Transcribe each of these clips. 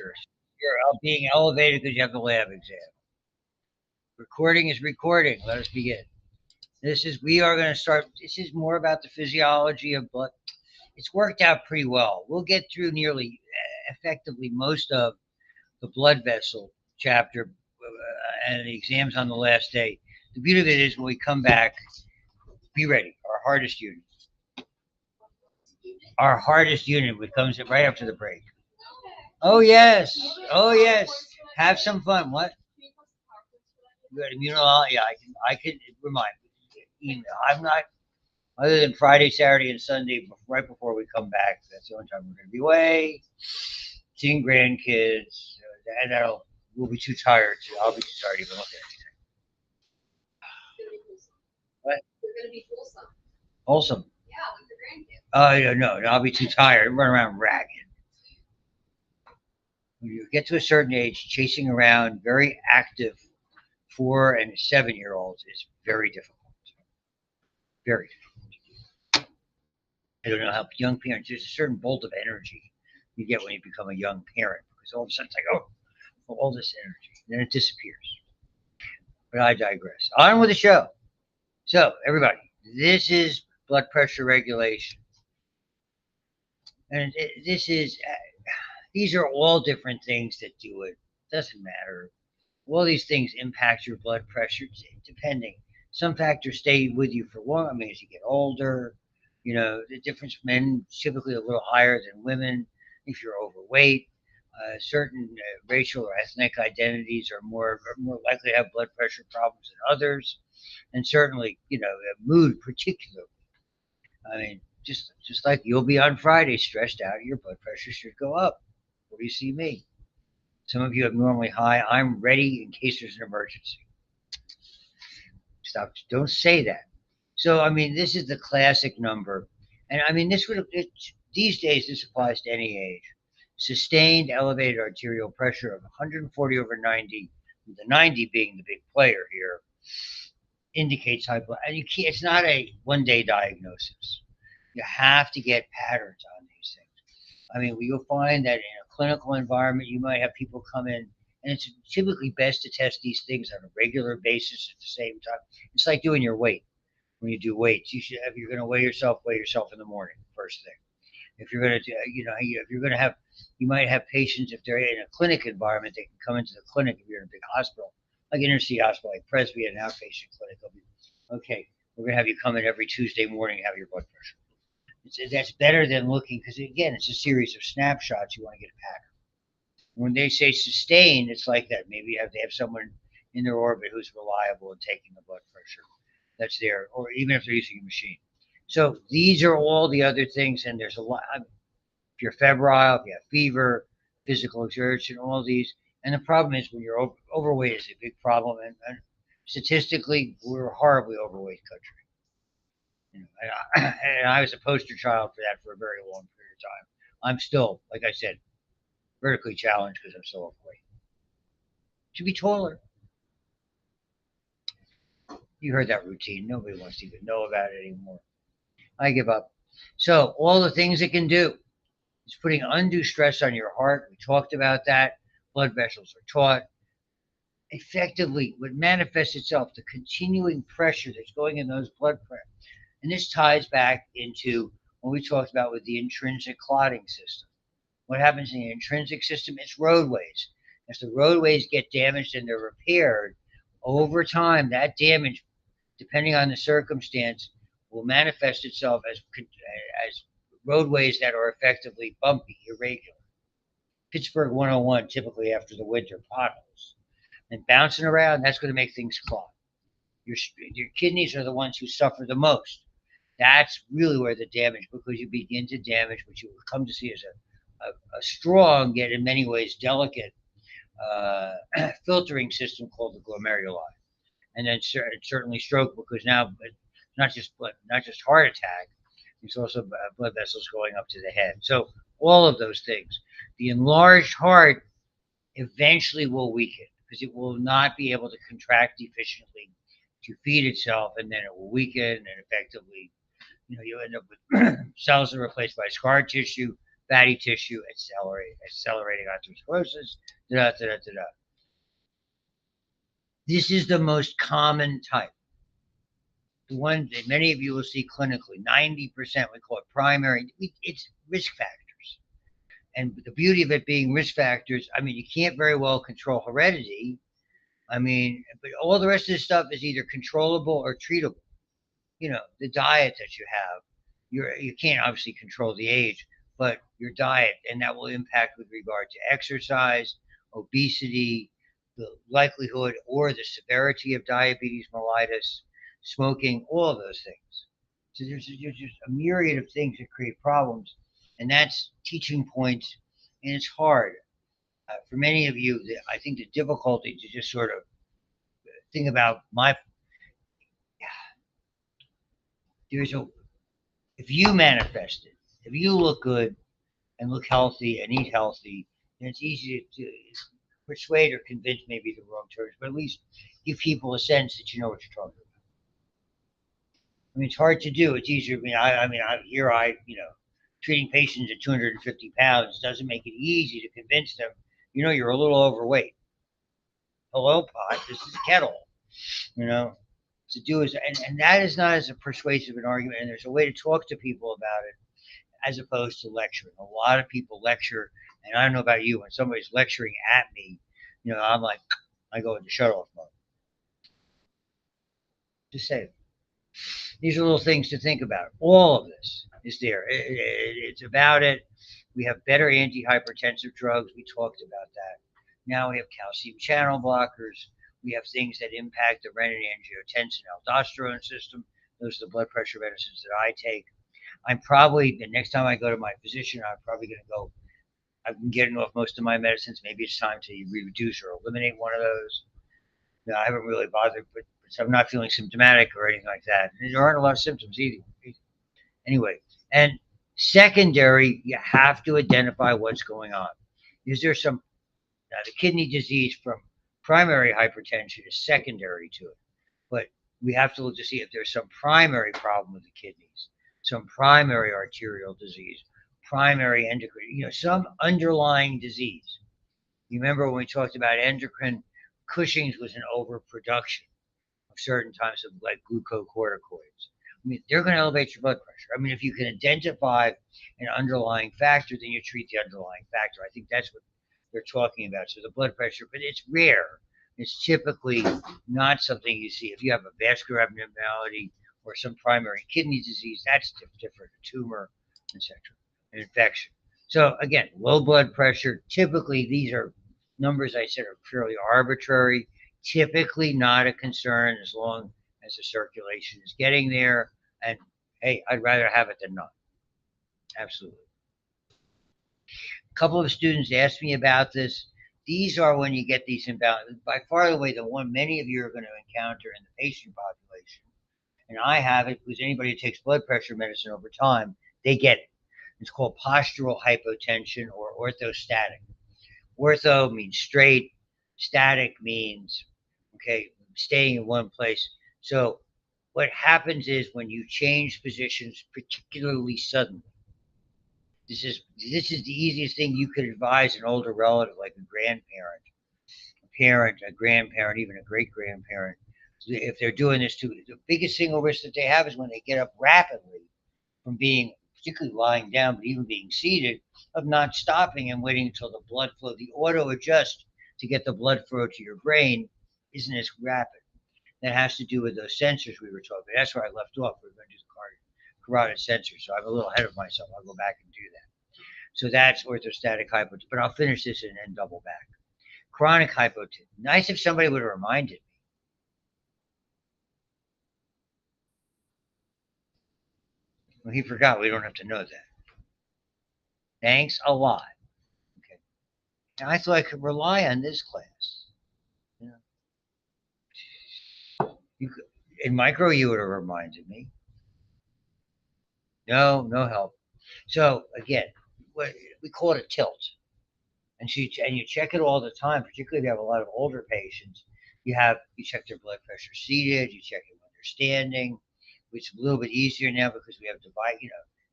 pressure. You're being elevated because you have the lab exam. Recording is recording. Let us begin. We are going to start. This is more about the physiology of blood. It's worked out pretty well. We'll get through nearly effectively most of the blood vessel chapter and the exams on the last day. The beauty of it is when we come back, be ready. Our hardest unit. Our hardest unit, which comes right after the break. Oh yes. Oh yes. Have some fun. What? You got immunology. Yeah, I can remind me. I'm not other than Friday, Saturday, and Sunday, right before we come back. That's the only time we're going to be away, seeing grandkids, and we'll be too tired. I'll be too tired to even look at anything. What? They're going to be wholesome. Wholesome. Yeah, with the grandkids. No, I'll be too tired. Run around ragged. When you get to a certain age, chasing around very active 4- and 7-year-olds is very difficult. Very difficult. I don't know how young parents, there's a certain bolt of energy you get when you become a young parent because all of a sudden it's like, oh, all this energy. Then it disappears. But I digress. On with the show. So, everybody, this is blood pressure regulation. And these are all different things that do it. Doesn't matter. All these things impact your blood pressure depending. Some factors stay with you for long. I mean, as you get older, the difference, men typically a little higher than women. If you're overweight, certain racial or ethnic identities are more likely to have blood pressure problems than others. And certainly, mood particularly. I mean, just like you'll be on Friday stressed out, your blood pressure should go up. What do you see me? Some of you have normally high. I'm ready in case there's an emergency. Stop. Don't say that. So, I mean, this is the classic number. And I mean, these days, this applies to any age. Sustained elevated arterial pressure of 140 over 90, with the 90 being the big player here, indicates high blood. And it's not a one-day diagnosis. You have to get patterns on these things. I mean, you'll find that in a clinical environment, you might have people come in, and it's typically best to test these things on a regular basis at the same time. It's like doing your weight. When you do weights, if you're going to weigh yourself in the morning, first thing. If you're going to do, if you're going to have, you might have patients, if they're in a clinic environment, they can come into the clinic if you're in a big hospital, like inner city hospital, like Presby, an outpatient clinic. Okay, we're going to have you come in every Tuesday morning and have your blood pressure. That's better than looking, because again, it's a series of snapshots. You want to get a pattern. When they say sustained, it's like that. Maybe you have to have someone in their orbit who's reliable in taking the blood pressure that's there, or even if they're using a machine. So these are all the other things, and there's a lot. If you're febrile, if you have fever, physical exertion, all these. And the problem is when you're overweight is a big problem, and statistically, we're a horribly overweight country. And I was a poster child for that for a very long period of time. I'm still, like I said, vertically challenged because I'm so overweight. Should be taller. You heard that routine. Nobody wants to even know about it anymore. I give up. So all the things it can do is putting undue stress on your heart. We talked about that. Blood vessels are taut. Effectively, what manifests itself, the continuing pressure that's going in those blood pressure. And this ties back into what we talked about with the intrinsic clotting system. What happens in the intrinsic system? It's roadways. As the roadways get damaged and they're repaired, over time, that damage, depending on the circumstance, will manifest itself as roadways that are effectively bumpy, irregular. Pittsburgh 101, typically after the winter, potholes. And bouncing around, that's going to make things clot. Your kidneys are the ones who suffer the most. That's really where the damage, because you begin to damage what you will come to see as a strong, yet in many ways delicate filtering system called the glomeruli. And then certainly stroke, because now not just heart attack, it's also blood vessels going up to the head. So all of those things. The enlarged heart eventually will weaken because it will not be able to contract efficiently to feed itself, and then it will weaken, and effectively, you end up with cells that are replaced by scar tissue, fatty tissue, accelerating atherosclerosis, da, da, da, da, da. This is the most common type. The one that many of you will see clinically, 90%, we call it primary. It's risk factors. And the beauty of it being risk factors, I mean, you can't very well control heredity. I mean, but all the rest of this stuff is either controllable or treatable. The diet that you have, you can't obviously control the age, but your diet, and that will impact with regard to exercise, obesity, the likelihood or the severity of diabetes mellitus, smoking, all of those things. So there's just a myriad of things that create problems, and that's teaching points, and it's hard. For many of you, I think the difficulty to just sort of think about there's a if you manifest it, if you look good and look healthy and eat healthy, then it's easy to persuade or convince, maybe the wrong terms, but at least give people a sense that you know what you're talking about. I mean, it's hard to do. It's easier. Treating patients at 250 pounds doesn't make it easy to convince them, you're a little overweight. Hello, pot. This is kettle. To do is, and that is not as a persuasive an argument. And there's a way to talk to people about it as opposed to lecturing. A lot of people lecture, and I don't know about you, when somebody's lecturing at me, I'm like, I go into shut off mode. Just say it. These are little things to think about. All of this is there. It's about it. We have better antihypertensive drugs. We talked about that. Now we have calcium channel blockers. We have things that impact the renin-angiotensin-aldosterone system. Those are the blood pressure medicines that I take. The next time I go to my physician, I'm probably going to go. I've been getting off most of my medicines. Maybe it's time to reduce or eliminate one of those. I haven't really bothered, but I'm not feeling symptomatic or anything like that. And there aren't a lot of symptoms either. Anyway, and secondary, you have to identify what's going on. Is there the kidney disease from primary hypertension is secondary to it, but we have to look to see if there's some primary problem with the kidneys, some primary arterial disease, primary endocrine, some underlying disease. You remember when we talked about endocrine, Cushing's was an overproduction of certain types of like glucocorticoids. I mean, they're going to elevate your blood pressure. I mean, if you can identify an underlying factor, then you treat the underlying factor. I think that's what they're talking about. So the blood pressure, but it's rare. It's typically not something you see. If you have a vascular abnormality or some primary kidney disease, that's different, a tumor, etc., an infection. So again, low blood pressure, typically these are numbers I said are fairly arbitrary, typically not a concern as long as the circulation is getting there. And hey, I'd rather have it than not. Absolutely. A couple of students asked me about this. These are when you get these imbalances. By far the way, the one many of you are going to encounter in the patient population. And I have it because anybody who takes blood pressure medicine over time, they get it. It's called postural hypotension or orthostatic. Ortho means straight. Static means, staying in one place. So what happens is when you change positions, particularly suddenly, this is the easiest thing you could advise an older relative, like a grandparent, a parent, a grandparent, even a great-grandparent. If they're doing this too, the biggest single risk that they have is when they get up rapidly from being, particularly lying down, but even being seated, of not stopping and waiting until the blood flow, the auto adjust to get the blood flow to your brain isn't as rapid. That has to do with those sensors we were talking about. That's where I left off. We're going to do the carotid sensors. So I'm a little ahead of myself. I'll go back and do that. So that's orthostatic hypotension. But I'll finish this and then double back. Chronic hypotension. Nice if somebody would have reminded me. Well, he forgot. We don't have to know that. Thanks a lot. Okay. Now, I thought I could rely on this class. In micro, you would have reminded me. No help. So again, we call it a tilt. And you check it all the time, particularly if you have a lot of older patients. You check their blood pressure seated, you check it when they're standing, which is a little bit easier now because we have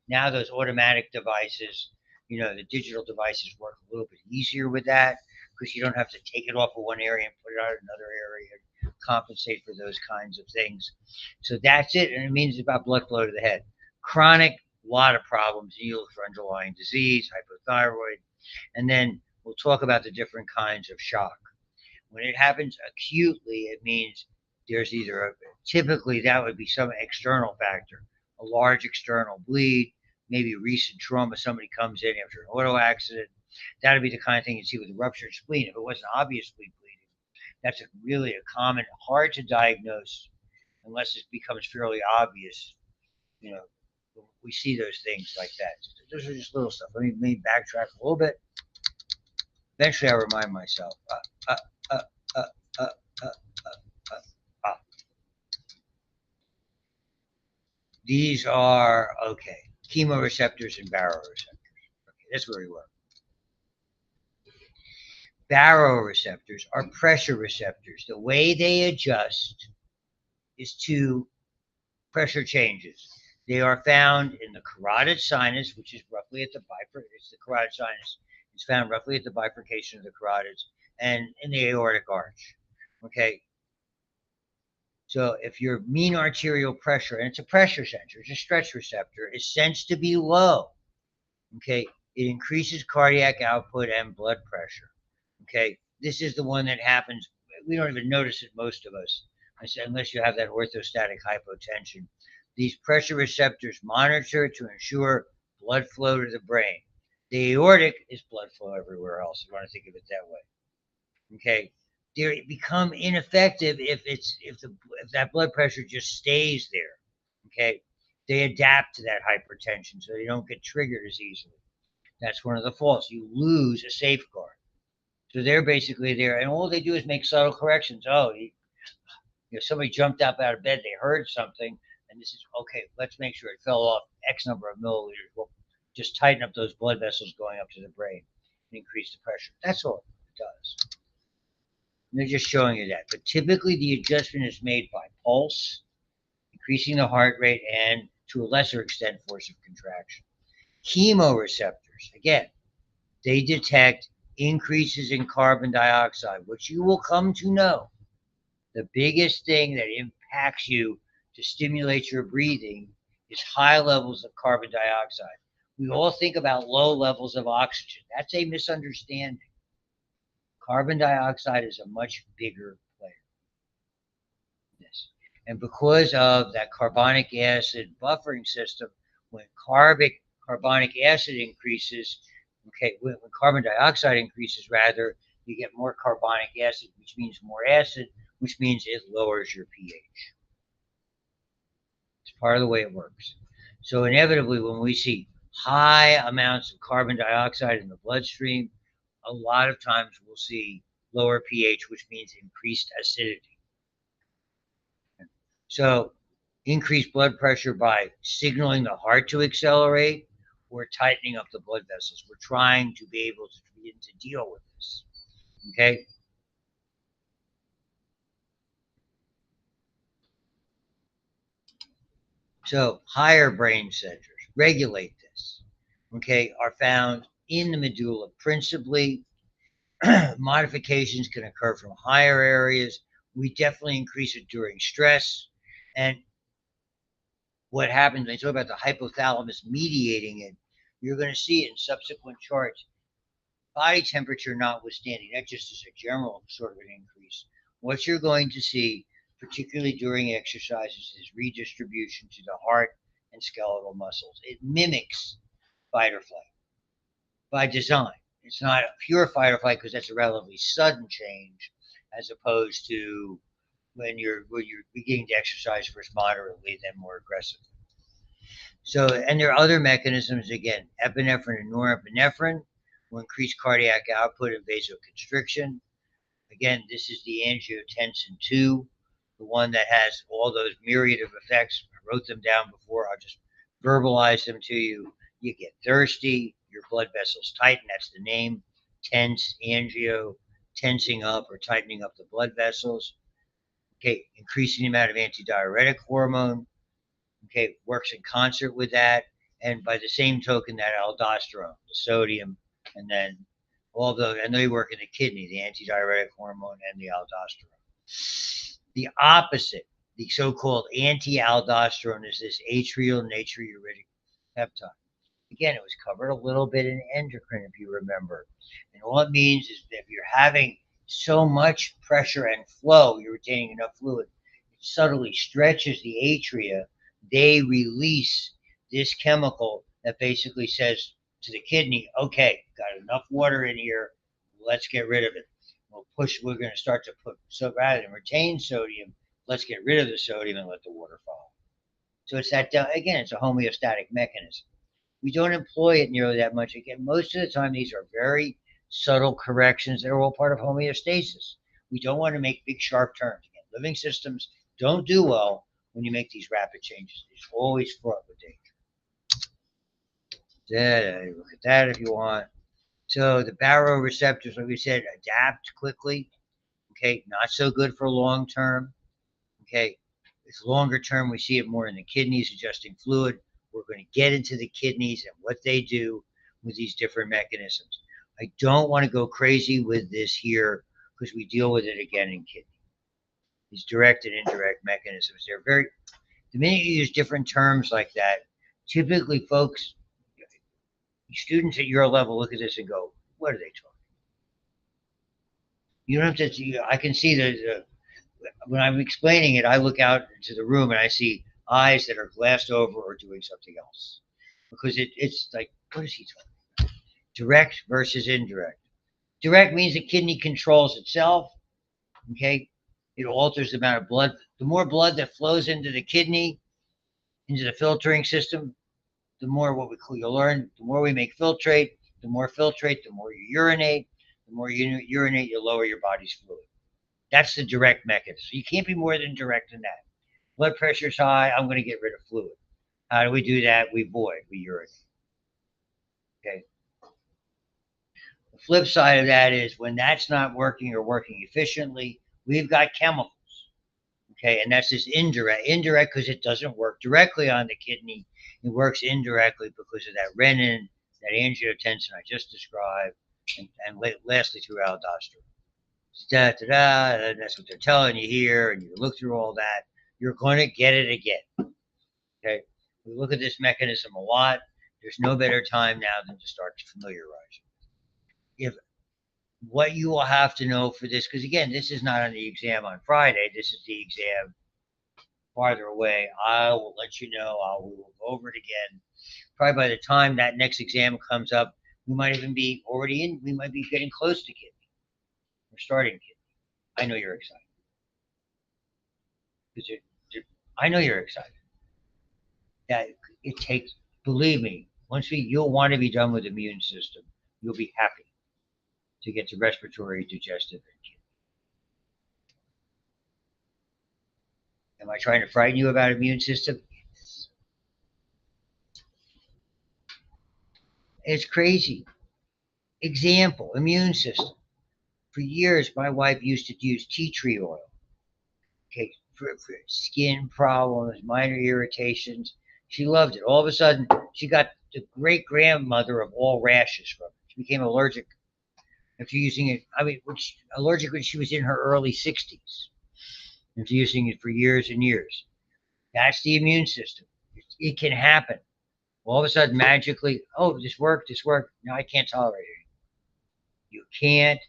now those automatic devices The digital devices work a little bit easier with that because you don't have to take it off of one area and put it out another area and compensate for those kinds of things. So that's it, and it means about blood flow to the head. Chronic, a lot of problems. You look for underlying disease, hypothyroid, and then we'll talk about the different kinds of shock. When it happens acutely, it means there's typically that would be some external factor, a large external bleed, maybe recent trauma. Somebody comes in after an auto accident. That would be the kind of thing you'd see with a ruptured spleen. If it wasn't obviously bleeding, that's really a common, hard to diagnose unless it becomes fairly obvious. You know, we see those things like that. Those are just little stuff. Let me backtrack a little bit. Eventually, I remind myself. Uh, uh, uh, uh, uh, uh. These are okay. Chemoreceptors and baroreceptors. Okay, that's where we were. Baroreceptors are pressure receptors. The way they adjust is to pressure changes. They are found in the carotid sinus, which is roughly at the it's the carotid sinus. It's found roughly at the bifurcation of the carotids and in the aortic arch. Okay. So if your mean arterial pressure, and it's a pressure sensor, it's a stretch receptor, is sensed to be low, okay, it increases cardiac output and blood pressure. Okay, this is the one that happens. We don't even notice it, most of us, unless you have that orthostatic hypotension. These pressure receptors monitor to ensure blood flow to the brain. The aortic is blood flow everywhere else, if you want to think of it that way. Okay, they become ineffective if that blood pressure just stays there. Okay, they adapt to that hypertension, so they don't get triggered as easily. That's one of the faults. You lose a safeguard. So they're basically there, and all they do is make subtle corrections. Oh, somebody jumped up out of bed, they heard something, and this is okay. Let's make sure it fell off X number of milliliters. Well, just tighten up those blood vessels going up to the brain and increase the pressure. That's all it does. And they're just showing you that. But typically, the adjustment is made by pulse, increasing the heart rate, and to a lesser extent, force of contraction. Chemoreceptors, again, they detect increases in carbon dioxide, which you will come to know. The biggest thing that impacts you to stimulate your breathing is high levels of carbon dioxide. We all think about low levels of oxygen. That's a misunderstanding. Carbon dioxide is a much bigger player. Yes. And because of that carbonic acid buffering system, when carbonic acid increases, okay, when carbon dioxide increases, rather, you get more carbonic acid, which means more acid, which means it lowers your pH. It's part of the way it works. So inevitably, when we see high amounts of carbon dioxide in the bloodstream, a lot of times we'll see lower pH, which means increased acidity. So increased blood pressure by signaling the heart to accelerate or tightening up the blood vessels. We're trying to be able to begin to deal with this. Okay? So higher brain centers regulate this, okay, are found in the medulla principally. Modifications can occur from higher areas. We definitely increase it during stress. And what happens when I talk about the hypothalamus mediating it, you're going to see it in subsequent charts. Body temperature notwithstanding, that just is a general sort of an increase. What you're going to see, particularly during exercises, is redistribution to the heart and skeletal muscles. It mimics fight or flight by design. It's not a pure fight or flight because that's a relatively sudden change, as opposed to when you're beginning to exercise first moderately, then more aggressively. So, and there are other mechanisms, again, epinephrine and norepinephrine will increase cardiac output and vasoconstriction. Again, this is the angiotensin 2, the one that has all those myriad of effects. I wrote them down before. I'll just verbalize them to you. You get thirsty, your blood vessels tighten. That's the name. Tense, angio, tensing up or tightening up the blood vessels. Okay, increasing the amount of antidiuretic hormone. Okay, works in concert with that. and by the same token, that aldosterone, the sodium, and then all the, and they work in the kidney, the antidiuretic hormone and the aldosterone. The opposite, the so-called anti-aldosterone, is this atrial natriuretic peptide. Again, it was covered a little bit in endocrine, if you remember. And all it means is that if you're having so much pressure and flow, you're retaining enough fluid, it subtly stretches the atria. They release this chemical that basically says to the kidney, okay, got enough water in here, let's get rid of it. We're going to start to put, so rather than retain sodium, let's get rid of the sodium and let the water follow. So it's that, again, it's a homeostatic mechanism. We don't employ it nearly that much. Again, most of the time, these are very subtle corrections that are all part of homeostasis. We don't want to make big, sharp turns. Again, living systems don't do well when you make these rapid changes. It's always fraught with danger. Look at that if you want. So the baroreceptors, like we said, adapt quickly. Okay, not so good for long term. Okay, it's longer term. We see it more in the kidneys, adjusting fluid. We're going to get into the kidneys and what they do with these different mechanisms. I don't want to go crazy with this here because we deal with it again in kidney. These direct and indirect mechanisms, they're very, the minute you use different terms like that, typically folks, students at your level look at this and go, what are they talking? You don't have to, I can see that when I'm explaining it, I look out into the room and I see eyes that are glassed over or doing something else. Because it's like, what is he talking about? Direct versus indirect. Direct means the kidney controls itself. Okay? It alters the amount of blood. The more blood that flows into the kidney, into the filtering system, the more you'll learn, the more we make filtrate, the more you urinate. The more you urinate, you lower your body's fluid. That's the direct mechanism. You can't be more than direct than that. Blood pressure's high, I'm going to get rid of fluid. How do we do that? We void, we urinate. Okay. The flip side of that is when that's not working or working efficiently, we've got chemicals. Okay, and that's this indirect. Indirect because it doesn't work directly on the kidney. It works indirectly because of that renin, that angiotensin I just described, and lastly through aldosterone. And that's what they're telling you here, and you look through all that, you're going to get it again. Okay, we look at this mechanism a lot. There's no better time now than to start to familiarize you. If what you will have to know for this, because again, this is not on the exam on Friday. This is the exam farther away. I will let you know. We will go over it again. Probably by the time that next exam comes up, we might even be already in. We might be getting close to kidney. We're starting kidney. I know you're excited. I know you're excited. That it takes, believe me, you'll want to be done with the immune system. You'll be happy to get to respiratory, digestive, and kidney. Am I trying to frighten you about immune system? It's crazy. Example, immune system. For years, my wife used to use tea tree oil. Okay, for skin problems, minor irritations. She loved it. All of a sudden, she got the great grandmother of all rashes from it. She became allergic after using it. Allergic when she was in her early 60s. After using it for years and years. That's the immune system. It can happen. All of a sudden, magically, oh, this worked. No, I can't tolerate it. You can't.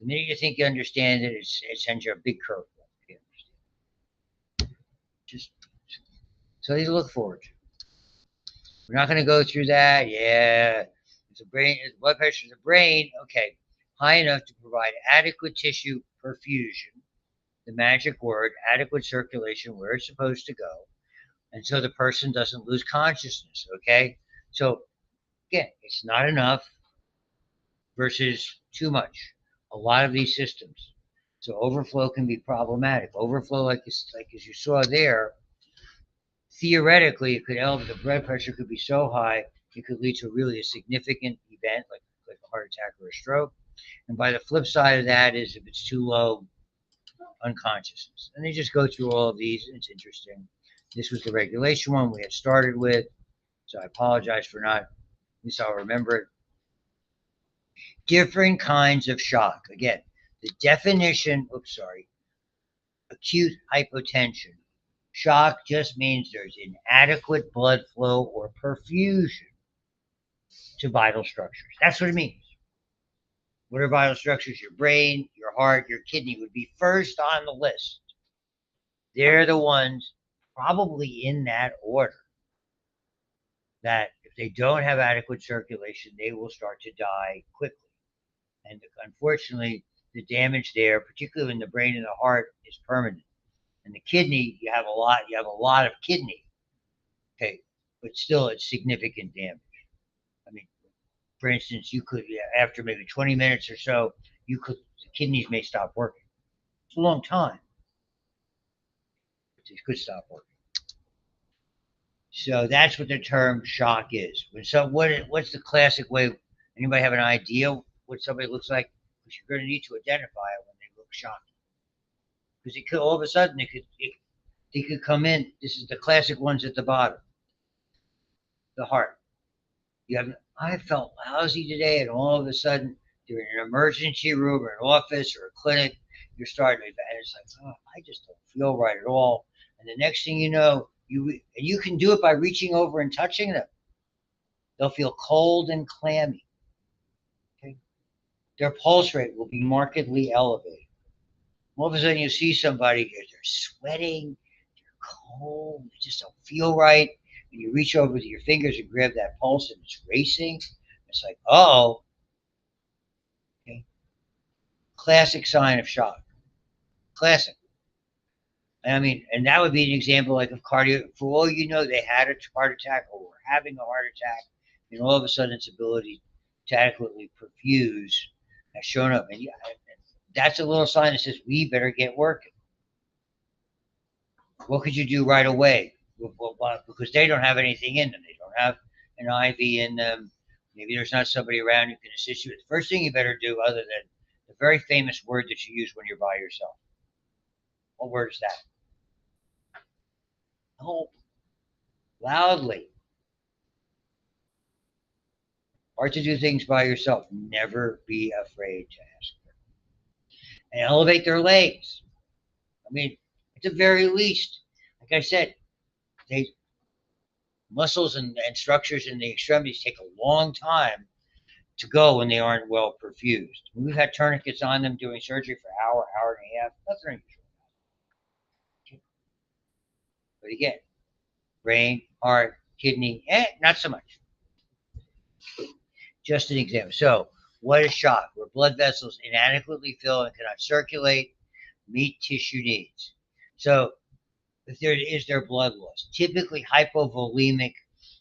The minute you think you understand it, it sends you a big curveball. Just something to look forward to. We're not going to go through that. Yeah, blood pressure in the brain. Okay, high enough to provide adequate tissue perfusion. The magic word, adequate circulation where it's supposed to go, and so the person doesn't lose consciousness. Okay, so again, it's not enough versus too much. A lot of these systems. So overflow can be problematic. Overflow, like as you saw there, theoretically, it could elevate, the blood pressure could be so high, it could lead to really a significant event like a heart attack or a stroke. And by the flip side of that is if it's too low, unconsciousness. And they just go through all of these, and it's interesting. This was the regulation one we had started with. So I apologize for not, at least I'll remember it. Different kinds of shock. Again, the definition, acute hypotension. Shock just means there's inadequate blood flow or perfusion to vital structures. That's what it means. What are vital structures? Your brain, your heart, your kidney would be first on the list. They're the ones, probably in that order, that if they don't have adequate circulation, they will start to die quickly. And unfortunately, the damage there, particularly in the brain and the heart, is permanent. And the kidney, you have a lot of kidney. Okay, but still it's significant damage. I mean, for instance, you could, after maybe 20 minutes or so, the kidneys may stop working. It's a long time, but they could stop working. So that's what the term shock is. What's the classic way? Anybody have an idea what somebody looks like? Because you're going to need to identify it when they look shocked. Because it could, all of a sudden they could come in. This is the classic ones at the bottom. The heart. I felt lousy today, and all of a sudden you're in an emergency room or an office or a clinic. You're starting to, and it's like, oh, I just don't feel right at all. And the next thing you know, you can do it by reaching over and touching them. They'll feel cold and clammy. Okay? Their pulse rate will be markedly elevated. All of a sudden, you see somebody, they're sweating, they're cold, they just don't feel right. And you reach over with your fingers and grab that pulse, and it's racing. It's like, oh, okay. Classic sign of shock. Classic. I mean, and that would be an example like of cardio. For all you know, they had a heart attack or were having a heart attack, and all of a sudden its ability to adequately perfuse has shown up. And yeah, that's a little sign that says we better get working. What could you do right away? Because they don't have anything in them. They don't have an IV in them. Maybe there's not somebody around who can assist you. The first thing you better do, other than the very famous word that you use when you're by yourself. What word is that? Help. Loudly. Hard to do things by yourself. Never be afraid to ask them. And elevate their legs. I mean, at the very least, like I said, they muscles and structures in the extremities take a long time to go when they aren't well perfused. We've had tourniquets on them doing surgery for an hour, hour and a half. Nothing unusual. But again, brain, heart, kidney, not so much. Just an example. So, what is shock? Where blood vessels inadequately fill and cannot circulate, meet tissue needs. So, if there blood loss, typically hypovolemic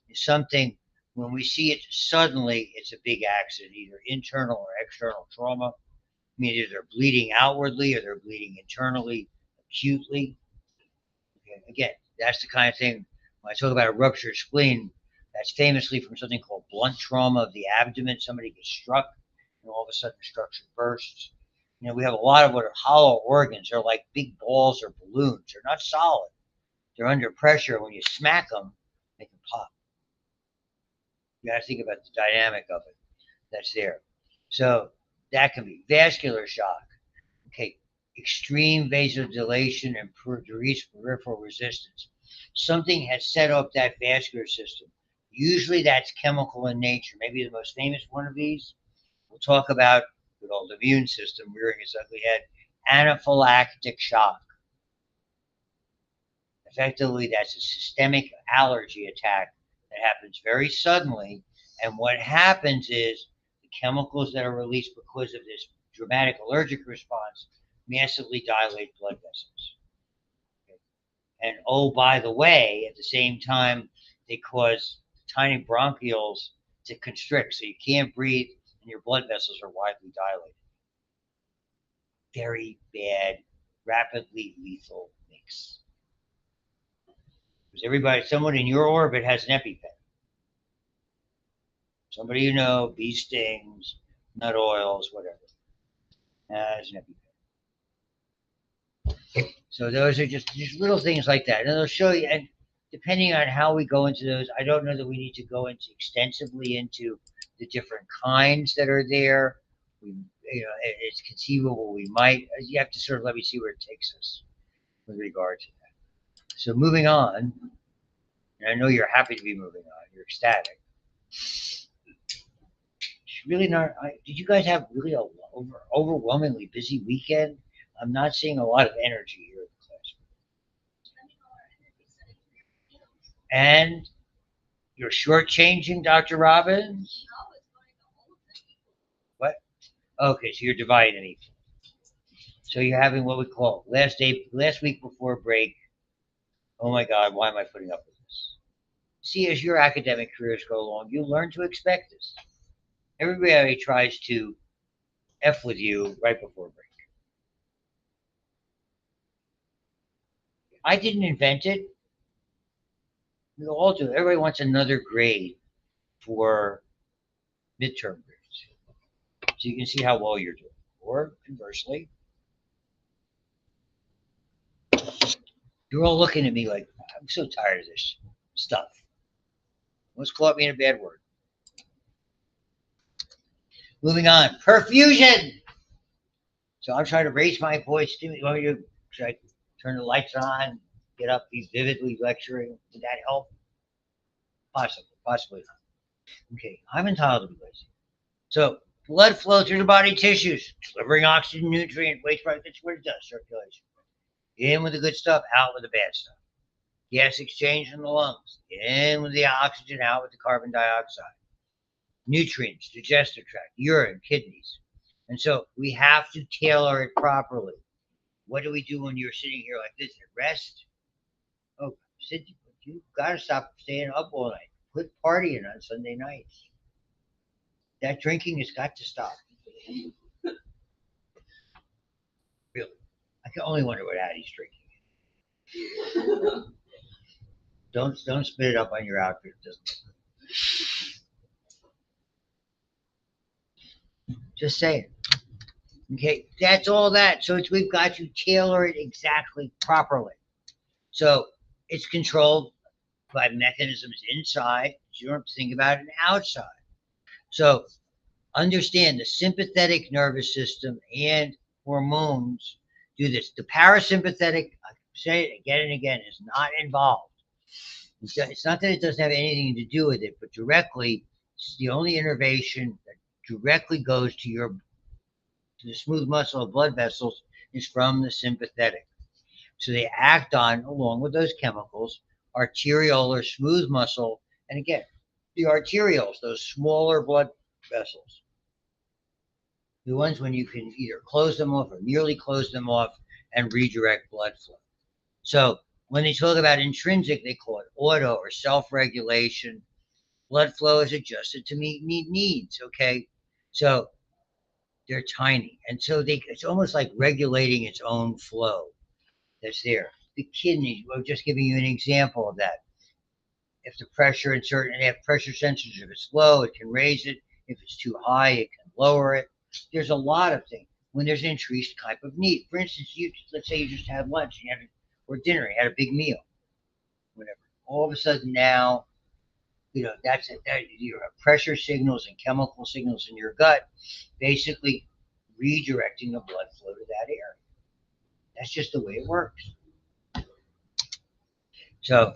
is something when we see it suddenly, it's a big accident, either internal or external trauma. I mean, either they're bleeding outwardly or they're bleeding internally, acutely. Okay, again, that's the kind of thing when I talk about a ruptured spleen. That's famously from something called blunt trauma of the abdomen. Somebody gets struck, and all of a sudden the structure bursts. You know, we have a lot of what are hollow organs. They're like big balls or balloons. They're not solid. They're under pressure. When you smack them, they can pop. You got to think about the dynamic of it that's there. So that can be vascular shock. Okay, extreme vasodilation and decreased peripheral resistance. Something has set up that vascular system. Usually that's chemical in nature. Maybe the most famous one of these, we'll talk about good old immune system rearing its ugly head, anaphylactic shock. Effectively, that's a systemic allergy attack that happens very suddenly. And what happens is the chemicals that are released because of this dramatic allergic response massively dilate blood vessels. Okay. And oh, by the way, at the same time, they cause tiny bronchioles to constrict, so you can't breathe, and your blood vessels are widely dilated. Very bad, rapidly lethal mix. Because someone in your orbit has an EpiPen. Somebody you know, bee stings, nut oils, whatever, has an EpiPen. So those are just little things like that, and they'll show you. And depending on how we go into those, I don't know that we need to go into extensively into the different kinds that are there. We, it's conceivable we might. You have to sort of let me see where it takes us with regard to that. So moving on, and I know you're happy to be moving on. You're ecstatic. It's really not. Did you guys have really a overwhelmingly busy weekend? I'm not seeing a lot of energy here in the class. And you're shortchanging Dr. Robbins? What? Okay, so you're dividing equal. So you're having what we call last week before break. Oh my God, why am I putting up with this? See, as your academic careers go along, you learn to expect this. Everybody tries to F with you right before break. I didn't invent it. We all do. Everybody wants another grade for midterm grades. So you can see how well you're doing. Or conversely, you're all looking at me like, I'm so tired of this stuff. What's caught me in a bad word? Moving on. Perfusion. So I'm trying to raise my voice. Should I turn the lights on, get up, be vividly lecturing? Did that help? Possibly not. Okay, I'm entitled to be lazy. So blood flow through the body tissues, delivering oxygen, nutrient, waste product. That's what it does, circulation. In with the good stuff, out with the bad stuff. Gas exchange in the lungs. In with the oxygen, out with the carbon dioxide. Nutrients, digestive tract, urine, kidneys. And so we have to tailor it properly. What do we do when you're sitting here like this at rest? Oh, Sid, you got to stop staying up all night. Quit partying on Sunday nights. That drinking has got to stop. Really. I can only wonder what Addie's drinking. Don't spit it up on your outfit. It doesn't look good. Just saying. Okay, that's all that. So we've got to tailor it exactly properly. So it's controlled by mechanisms inside. You don't have to think about it outside. So understand the sympathetic nervous system and hormones do this. The parasympathetic, I say it again and again, is not involved. It's not that it doesn't have anything to do with it, but directly, it's the only innervation that directly goes to the smooth muscle of blood vessels is from the sympathetic. So they act on, along with those chemicals, arteriolar smooth muscle, and again, the arterioles, those smaller blood vessels. The ones when you can either close them off or nearly close them off and redirect blood flow. So when they talk about intrinsic, they call it auto or self-regulation. Blood flow is adjusted to meet needs, okay? So they're tiny. And so it's almost like regulating its own flow that's there. The kidneys, I'm just giving you an example of that. If the pressure in certain, they have pressure sensors. If it's low, it can raise it. If it's too high, it can lower it. There's a lot of things when there's an increased type of need. For instance, let's say you just had lunch or dinner, you had a big meal, whatever. All of a sudden now, that's it. You have pressure signals and chemical signals in your gut, basically redirecting the blood flow to that area. That's just the way it works. So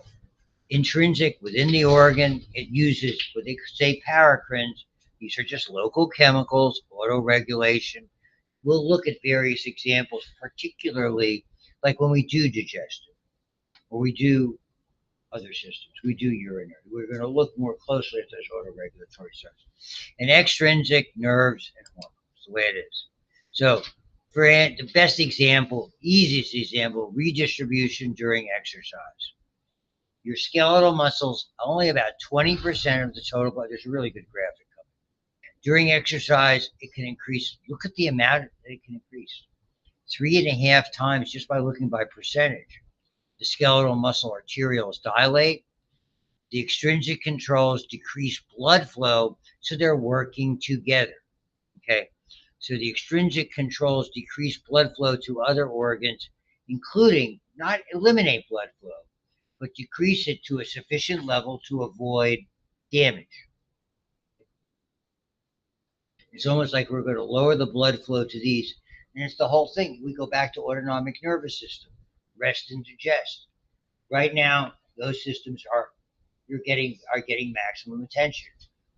intrinsic within the organ, it uses what they say paracrines. These are just local chemicals, autoregulation. We'll look at various examples, particularly like when we do digestive or we do other systems. We do urinary. We're going to look more closely at those autoregulatory cells. And extrinsic nerves and hormones, the way it is. So for the best example, easiest example, redistribution during exercise. Your skeletal muscles, only about 20% of the total blood. There's a really good graphic coming. During exercise, it can increase. Look at the amount that it can increase. 3.5 times just by looking by percentage. The skeletal muscle arterioles dilate. The extrinsic controls decrease blood flow, so they're working together. Okay, so the extrinsic controls decrease blood flow to other organs, including not eliminate blood flow, but decrease it to a sufficient level to avoid damage. It's almost like we're going to lower the blood flow to these. And it's the whole thing. We go back to autonomic nervous system, rest and digest. Right now, those systems are getting maximum attention.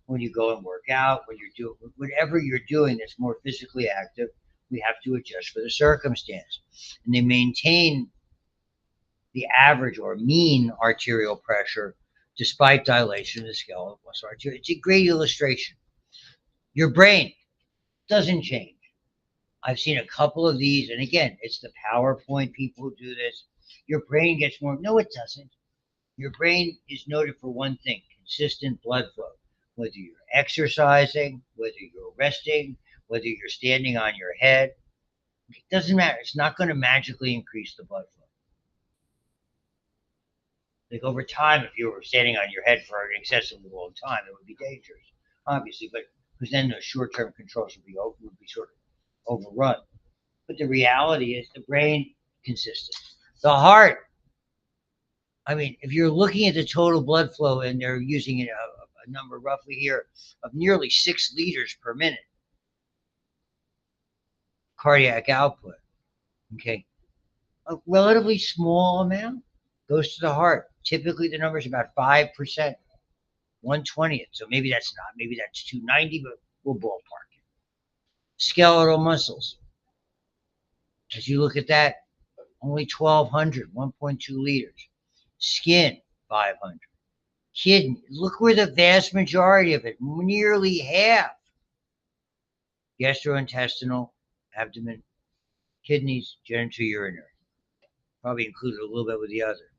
When you go and work out, when you're doing whatever you're doing that's more physically active, we have to adjust for the circumstance. And they maintain the average or mean arterial pressure despite dilation of the skeletal muscle artery. It's a great illustration. Your brain doesn't change. I've seen a couple of these, and again, it's the PowerPoint people who do this. Your brain gets more. No, it doesn't. Your brain is noted for one thing: consistent blood flow. Whether you're exercising, whether you're resting, whether you're standing on your head, it doesn't matter. It's not going to magically increase the blood flow. Like over time, if you were standing on your head for an excessively long time, it would be dangerous, obviously, but because then the short-term controls would be sort of overrun. But the reality is the brain consistent. The heart, I mean, if you're looking at the total blood flow and they're using a number roughly here of nearly 6 liters per minute cardiac output, okay, a relatively small amount goes to the heart. Typically, the number is about 5%, 1/20th. So maybe that's 290, but we'll ballpark it. Skeletal muscles. As you look at that, only 1,200, 1.2 liters. Skin, 500. Kidney, look where the vast majority of it, nearly half. Gastrointestinal, abdomen, kidneys, genitourinary. Probably included a little bit with the other.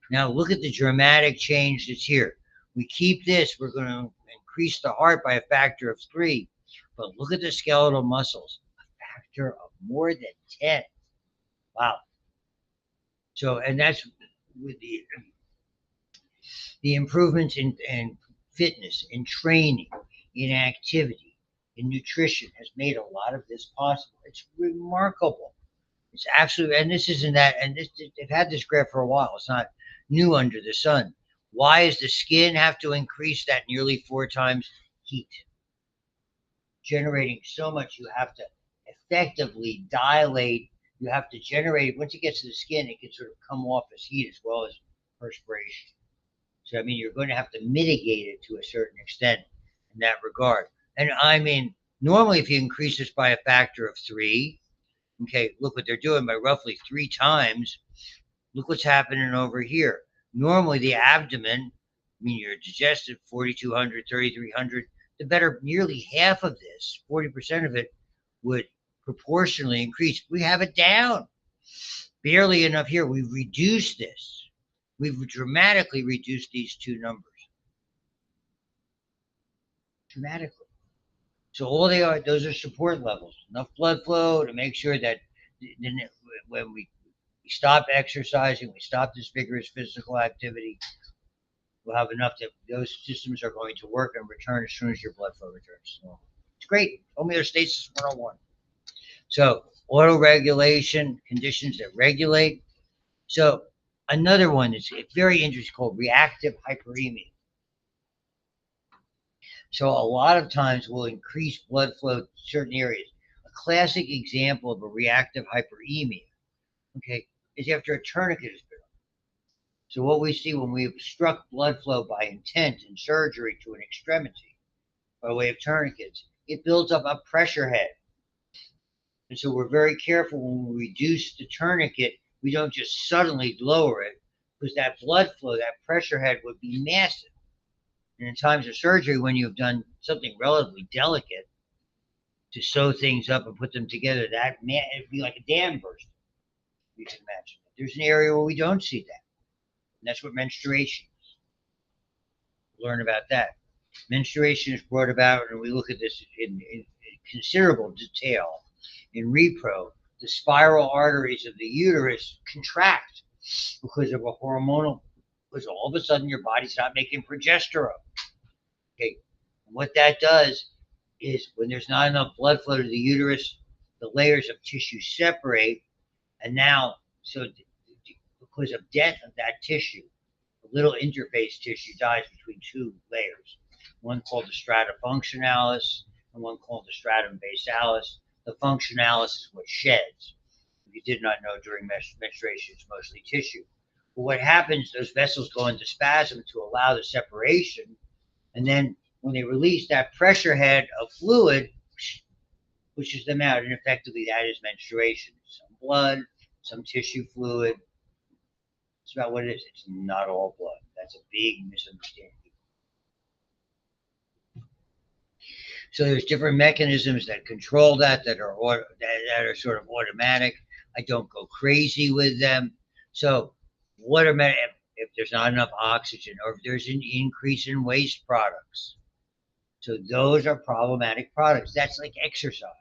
Now look at the dramatic change that's here. We keep this, we're going to increase the heart by a factor of 3. But look at the skeletal muscles, a factor of more than 10. Wow. So, and that's with the improvements in fitness, in training, in activity, in nutrition has made a lot of this possible. It's remarkable. It's absolutely, and this isn't that, and this, they've had this graph for a while. It's not new under the sun. Why does the skin have to increase that nearly 4 times heat? Generating so much, you have to effectively dilate. You have to generate, once it gets to the skin, it can sort of come off as heat as well as perspiration. So, I mean, you're going to have to mitigate it to a certain extent in that regard. And I mean, normally if you increase this by a factor of 3, okay, look what they're doing by roughly 3 times. Look what's happening over here. Normally the abdomen, I mean, your digestive, 4,200, 3,300, the better, nearly half of this, 40% of it, would proportionally increase. We have it down. Barely enough here. We've reduced this. We've dramatically reduced these 2 numbers. Dramatically. So all they are, those are support levels. Enough blood flow to make sure that when we stop exercising, we stop this vigorous physical activity, we'll have enough that those systems are going to work and return as soon as your blood flow returns. So it's great. Homeostasis 101. So auto-regulation, conditions that regulate. So another one is very interesting called reactive hyperemia. So a lot of times we'll increase blood flow to certain areas. A classic example of a reactive hyperemia, okay, is after a tourniquet has been on. So what we see when we obstruct blood flow by intent in surgery to an extremity by way of tourniquets, it builds up a pressure head. And so we're very careful when we reduce the tourniquet, we don't just suddenly lower it, because that blood flow, that pressure head would be massive. And in times of surgery, when you've done something relatively delicate to sew things up and put them together, it'd be like a dam burst. You can imagine. There's an area where we don't see that. And that's what menstruation is. Learn about that. Menstruation is brought about, and we look at this in considerable detail in repro. The spiral arteries of the uterus contract because of a hormonal, because all of a sudden your body's not making progesterone. Okay, what that does is when there's not enough blood flow to the uterus, the layers of tissue separate, and now, so because of death of that tissue, little interface tissue dies between two layers, one called the strata functionalis and one called the stratum basalis. The functionalis is what sheds. If you did not know, during menstruation, it's mostly tissue. But what happens, those vessels go into spasm to allow the separation, and then when they release, that pressure head of fluid pushes them out, and effectively that is menstruation. Some blood, some tissue fluid. It's about what it is. It's not all blood. That's a big misunderstanding. So there's different mechanisms that control that are sort of automatic. I don't go crazy with them. So what are if there's not enough oxygen, or if there's an increase in waste products? So those are problematic products. That's like exercise.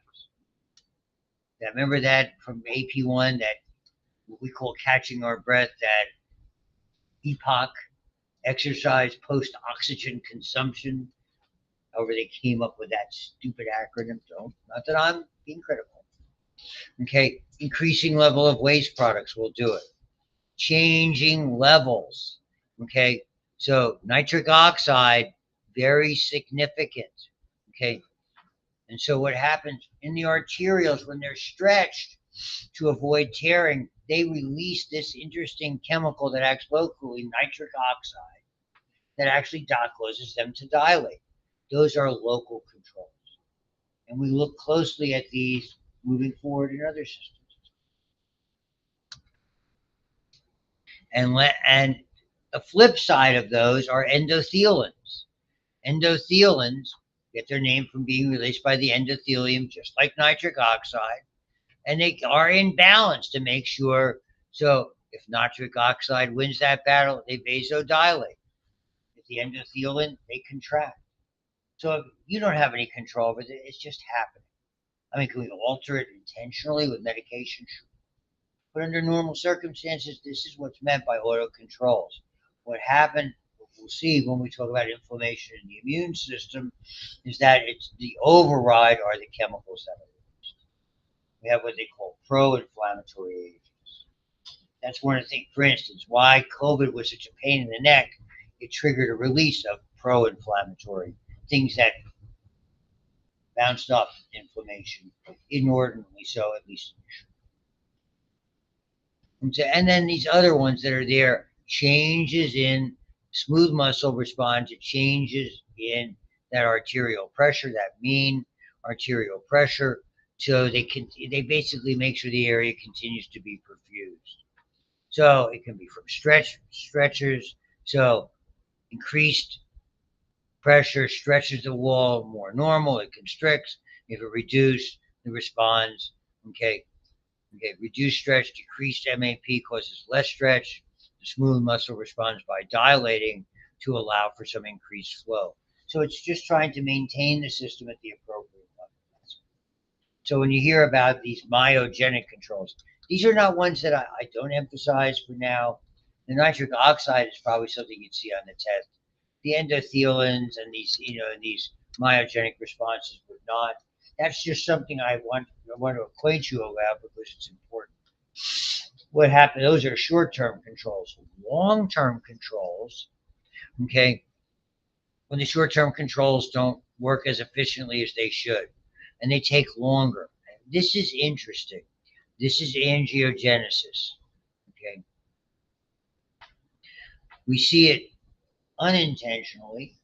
Now, remember that from AP1, that what we call catching our breath, that EPOC, exercise post-oxygen consumption. However, they came up with that stupid acronym. So, not that I'm being critical. Okay, increasing level of waste products will do it. Changing levels. Okay, so nitric oxide, very significant. Okay, and so what happens in the arterioles when they're stretched to avoid tearing, they release this interesting chemical that acts locally, nitric oxide, that actually causes them to dilate. Those are local controls. And we look closely at these moving forward in other systems. And the flip side of those are endothelins. Endothelins get their name from being released by the endothelium, just like nitric oxide, and they are in balance to make sure. So if nitric oxide wins that battle, they vasodilate. If the endothelin, they contract. So you don't have any control over it. It's just happening. I mean, can we alter it intentionally with medication? Sure. But under normal circumstances, this is what's meant by auto controls. What happened, what we'll see when we talk about inflammation in the immune system, is that it's the override are the chemicals that are released. We have what they call pro-inflammatory agents. That's one of the things, for instance, why COVID was such a pain in the neck. It triggered a release of pro-inflammatory things that bounced up inflammation inordinately, so at least. And then these other ones that are there, changes in smooth muscle respond to changes in that arterial pressure, that mean arterial pressure. So they basically make sure the area continues to be perfused. So it can be from stretchers. So increased pressure stretches the wall more normal. It constricts. If it reduced, it responds. Okay. Reduced stretch, decreased MAP causes less stretch. The smooth muscle responds by dilating to allow for some increased flow. So it's just trying to maintain the system at the appropriate level. So when you hear about these myogenic controls, these are not ones that I don't emphasize for now. The nitric oxide is probably something you'd see on the test. The endothelins and these myogenic responses would not. That's just something I want to acquaint you about because it's important. What happened? Those are short-term controls. Long-term controls, okay, when the short-term controls don't work as efficiently as they should, and they take longer. This is interesting. This is angiogenesis, okay? We see it unintentionally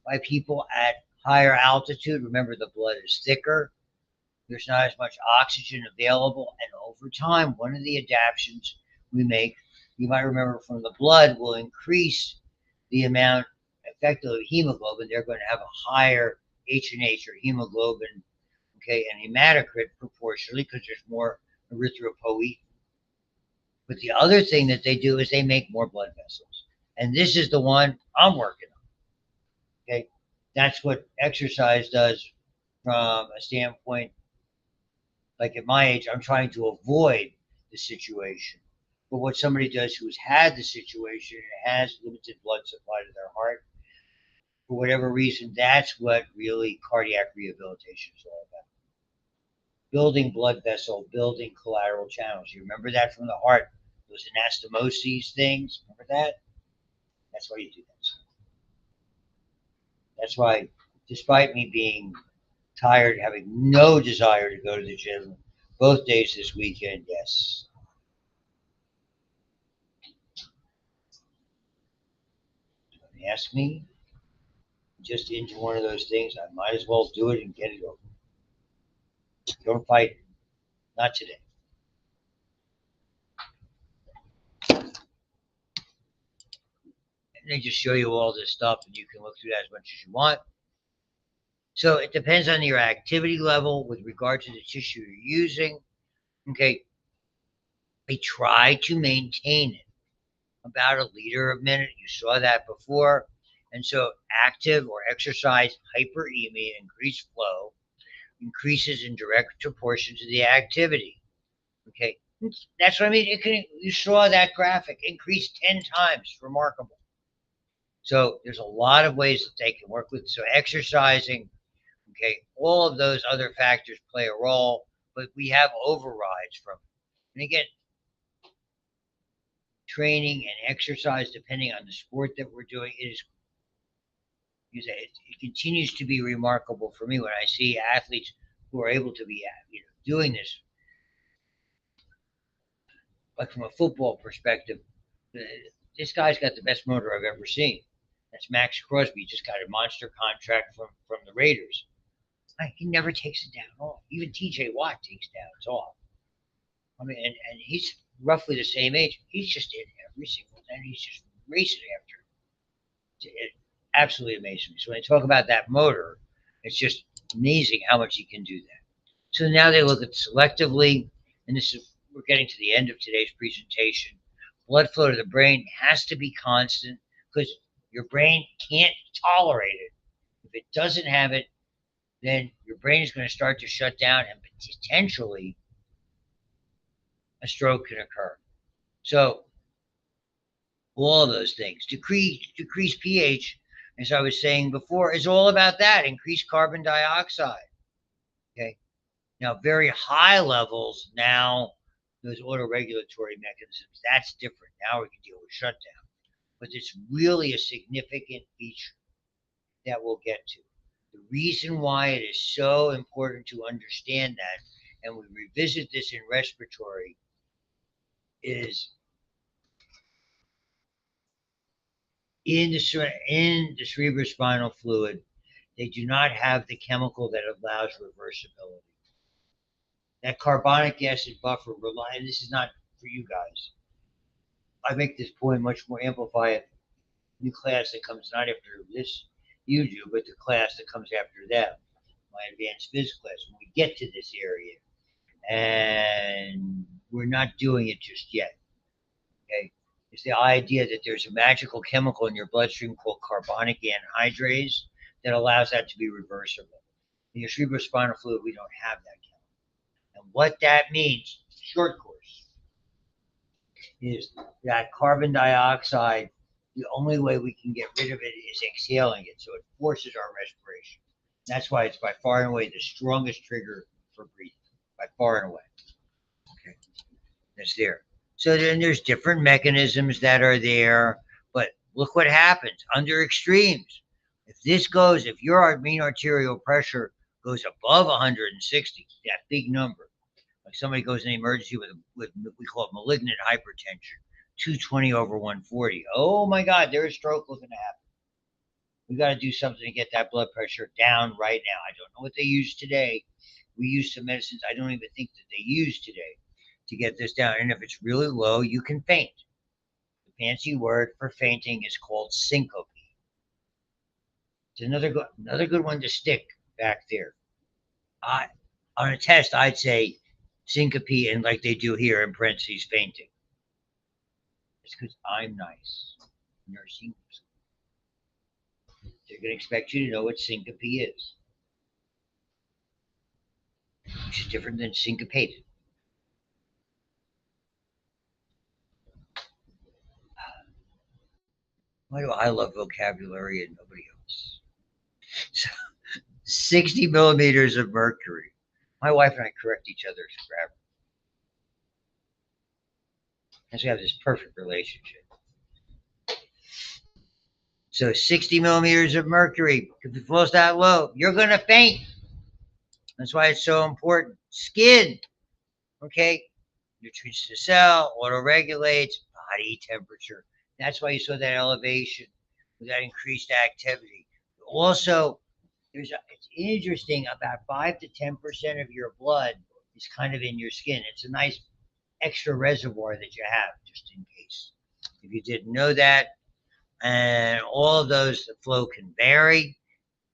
by people at higher altitude. Remember, the blood is thicker. There's not as much oxygen available. And over time, one of the adaptations we make, you might remember from the blood, will increase the amount effectively of hemoglobin. They're going to have a higher H&H or hemoglobin, okay, and hematocrit proportionally because there's more erythropoietin. But the other thing that they do is they make more blood vessels. And this is the one I'm working on. Okay. That's what exercise does from a standpoint. Like at my age, I'm trying to avoid the situation. But what somebody does who's had the situation and has limited blood supply to their heart, for whatever reason, that's what really cardiac rehabilitation is all about. Building blood vessel, building collateral channels. You remember that from the heart, those anastomoses things? Remember that? That's why you do that. That's why, despite me being tired, having no desire to go to the gym both days this weekend, yes. Ask me, just into one of those things, I might as well do it and get it over. Don't fight it. Not today. And they just show you all this stuff, and you can look through that as much as you want. So it depends on your activity level with regard to the tissue you're using. Okay, we try to maintain it about a liter a minute. You saw that before. And so active or exercise hyperemia, increased flow, increases in direct proportion to the activity. Okay, that's what I mean. You saw that graphic increase 10 times. Remarkable. So there's a lot of ways that they can work with. So exercising, okay, all of those other factors play a role, but we have overrides from it. And again, training and exercise, depending on the sport that we're doing, it continues to be remarkable for me when I see athletes who are able to be, doing this. Like from a football perspective, this guy's got the best motor I've ever seen. That's Max Crosby. He just got a monster contract from the Raiders. He never takes it down off. Even TJ Watt takes downs off. I mean, and he's roughly the same age. He's just in every single day. He's just racing after it. It absolutely amazes me. So when I talk about that motor, it's just amazing how much he can do that. So now they look at selectively, and we're getting to the end of today's presentation. Blood flow to the brain has to be constant because your brain can't tolerate it. If it doesn't have it, then your brain is going to start to shut down and potentially a stroke can occur. So all of those things. Decrease pH, as I was saying before, is all about that. Increase carbon dioxide. Okay. Now, very high levels, now those autoregulatory mechanisms, that's different. Now we can deal with shutdown. But it's really a significant feature that we'll get to. The reason why it is so important to understand that, and we revisit this in respiratory, is in the cerebrospinal fluid, they do not have the chemical that allows reversibility. That carbonic acid buffer, and this is not for you guys. I make this point much more, amplify it. New class that comes not after this you do, but the class that comes after them, my advanced phys class, when we get to this area. And we're not doing it just yet. Okay. It's the idea that there's a magical chemical in your bloodstream called carbonic anhydrase that allows that to be reversible. In your cerebrospinal fluid, we don't have that chemical. And what that means, short course, is that carbon dioxide, the only way we can get rid of it is exhaling it. So it forces our respiration. That's why it's by far and away the strongest trigger for breathing, by far and away. Okay. That's there. So then there's different mechanisms that are there, but look what happens under extremes. If your mean arterial pressure goes above 160, that big number, like somebody goes in the emergency with we call it malignant hypertension, 220 over 140. Oh my God, there's stroke looking to happen. We got to do something to get that blood pressure down right now. I don't know what they use today. We use some medicines I don't even think that they use today to get this down. And if it's really low, you can faint. The fancy word for fainting is called syncope. It's another good one to stick back there. On a test, I'd say syncope, and like they do here in parentheses, fainting. It's because I'm nice. Nursing. They're going to expect you to know what syncope is, which is different than syncopated. Why do I love vocabulary and nobody else? So, 60 millimeters of mercury. My wife and I correct each other's grammar. And so we have this perfect relationship. So 60 millimeters of mercury, if it falls that low, you're going to faint. That's why it's so important. Skin, okay? Nutrients to the cell, auto regulates, body temperature. That's why you saw that elevation with that increased activity. Also, it's interesting, about 5 to 10% of your blood is kind of in your skin. It's a nice extra reservoir that you have, just in case. If you didn't know that, and all of those, the flow can vary.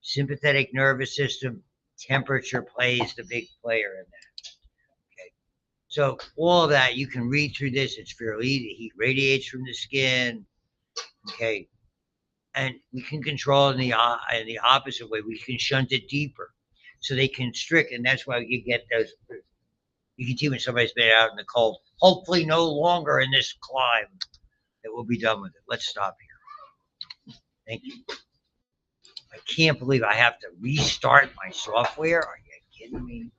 Sympathetic nervous system, temperature plays the big player in that. Okay. So all of that, you can read through this. It's fairly easy. Heat radiates from the skin. Okay. And we can control it in the opposite way. We can shunt it deeper so they constrict. And that's why you get those. You can see when somebody's been out in the cold, hopefully no longer in this climb, that we'll be done with it. Let's stop here. Thank you. I can't believe I have to restart my software. Are you kidding me?